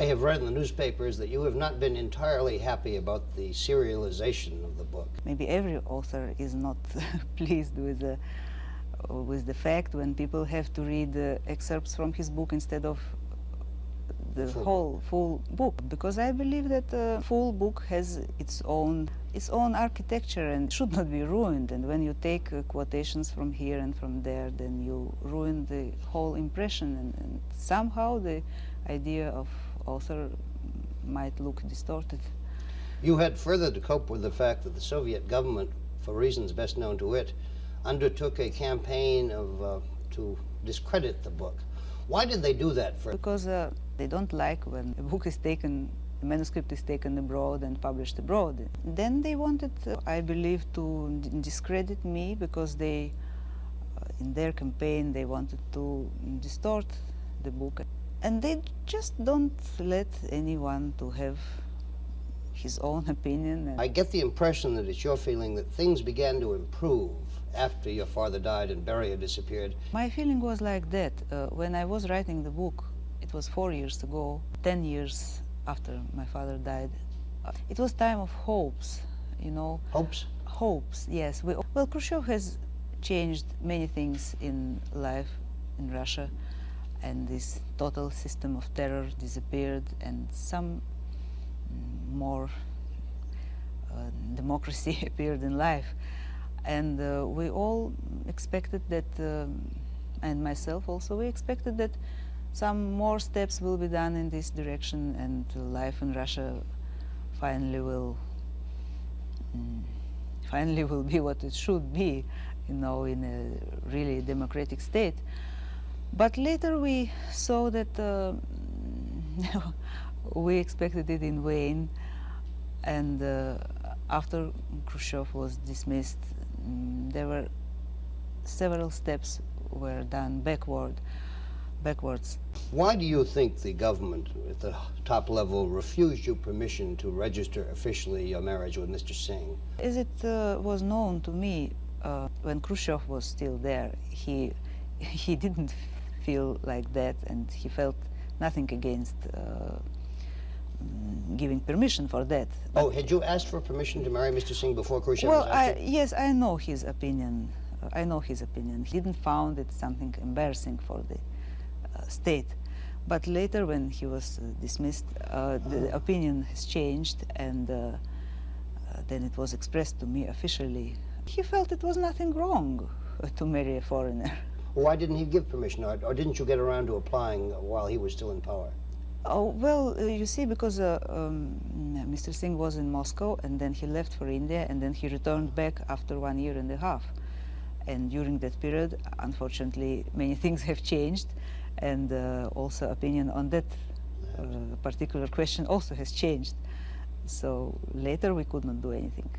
I have read in the newspapers that you have not been entirely happy about the serialization of the book. Maybe every author is not pleased with the fact when people have to read excerpts from his book instead of the full book, because I believe that a full book has its own architecture and should not be ruined. And when you take quotations from here and from there, then you ruin the whole impression, and somehow the idea of author might look distorted. You had further to cope with the fact that the Soviet government, for reasons best known to it, undertook a campaign to discredit the book. Why did they do that? Because they don't like when a book is taken, a manuscript is taken abroad and published abroad. Then they wanted, I believe, to discredit me because they, in their campaign, they wanted to distort the book. And they just don't let anyone to have his own opinion. I get the impression that it's your feeling that things began to improve after your father died and Beria disappeared. My feeling was like that. When I was writing the book, it was 4 years ago, 10 years after my father died. It was time of hopes, you know. Hopes? Hopes, yes. Well, Khrushchev has changed many things in life in Russia, and this total system of terror disappeared, and some more democracy appeared in life. And we all expected that, and myself also, we expected that some more steps will be done in this direction, and life in Russia finally will be what it should be, you know, in a really democratic state. But later we saw that we expected it in vain, and after Khrushchev was dismissed, there were several steps were done backwards. Why do you think the government at the top level refused you permission to register officially your marriage with Mr. Singh? As it was known to me, when Khrushchev was still there, he didn't feel like that, and he felt nothing against giving permission for that. Oh, had you asked for permission to marry Mr. Singh before Khrushchev was ousted? Yes, I know his opinion. I know his opinion. He didn't found it something embarrassing for the state. But later, when he was dismissed, the opinion has changed, and then it was expressed to me officially. He felt it was nothing wrong to marry a foreigner. Why didn't he give permission, or didn't you get around to applying while he was still in power? Oh, well, you see, because Mr. Singh was in Moscow, and then he left for India, and then he returned back after 1.5 years. And during that period, unfortunately, many things have changed, and also opinion on that particular question also has changed. So later we could not do anything.